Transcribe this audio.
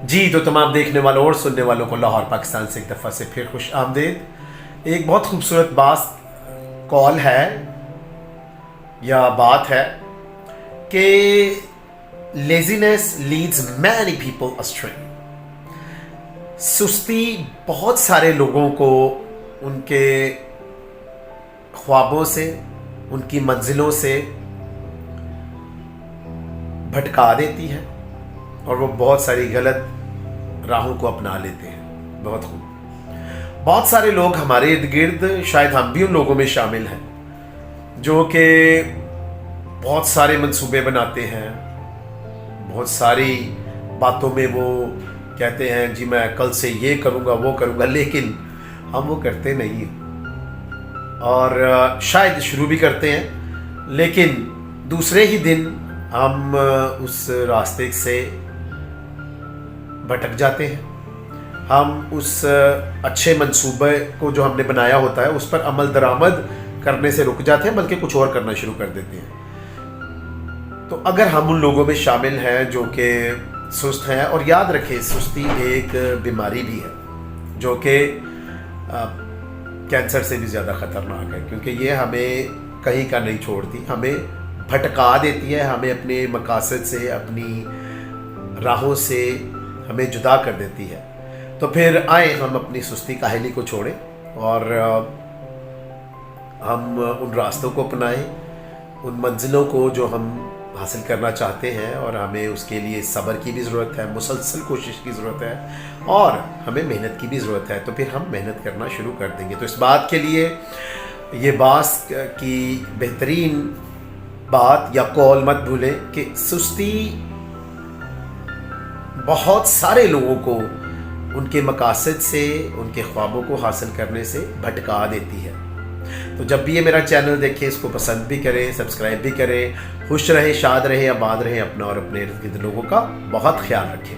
جی تو تمام دیکھنے والوں اور سننے والوں کو لاہور پاکستان سے ایک دفعہ سے پھر خوش آمدید۔ ایک بہت خوبصورت کال ہے یا بات ہے کہ laziness leads many people astray. سستی بہت سارے لوگوں کو ان کے خوابوں سے، ان کی منزلوں سے بھٹکا دیتی ہے اور وہ بہت ساری غلط راہوں کو اپنا لیتے ہیں۔ بہت خوب، بہت سارے لوگ ہمارے ارد گرد، شاید ہم بھی ان لوگوں میں شامل ہیں جو کہ بہت سارے منصوبے بناتے ہیں، بہت ساری باتوں میں وہ کہتے ہیں جی میں کل سے یہ کروں گا وہ کروں گا، لیکن ہم وہ کرتے نہیں ہیں، اور شاید شروع بھی کرتے ہیں لیکن دوسرے ہی دن ہم اس راستے سے بھٹک جاتے ہیں۔ ہم اس اچھے منصوبے کو جو ہم نے بنایا ہوتا ہے اس پر عمل درآمد کرنے سے رک جاتے ہیں، بلکہ کچھ اور کرنا شروع کر دیتے ہیں۔ تو اگر ہم ان لوگوں میں شامل ہیں جو کہ سست ہیں، اور یاد رکھیں سستی ایک بیماری بھی ہے جو کہ کینسر سے بھی زیادہ خطرناک ہے، کیونکہ یہ ہمیں کہیں کا نہیں چھوڑتی، ہمیں بھٹکا دیتی ہے، ہمیں اپنے مقاصد سے، اپنی راہوں سے ہمیں جدا کر دیتی ہے۔ تو پھر آئیں ہم اپنی سستی کاہلی کو چھوڑیں اور ہم ان راستوں کو اپنائیں، ان منزلوں کو جو ہم حاصل کرنا چاہتے ہیں، اور ہمیں اس کے لیے صبر کی بھی ضرورت ہے، مسلسل کوشش کی ضرورت ہے، اور ہمیں محنت کی بھی ضرورت ہے۔ تو پھر ہم محنت کرنا شروع کر دیں گے۔ تو اس بات کے لیے یہ باس کی بہترین بات یا قول مت بھولیں کہ سستی بہت سارے لوگوں کو ان کے مقاصد سے، ان کے خوابوں کو حاصل کرنے سے بھٹکا دیتی ہے۔ تو جب بھی یہ میرا چینل دیکھیں، اس کو پسند بھی کریں، سبسکرائب بھی کریں۔ خوش رہیں، شاد رہیں، آباد رہیں، اپنا اور اپنے ارد گرد لوگوں کا بہت خیال رکھیں۔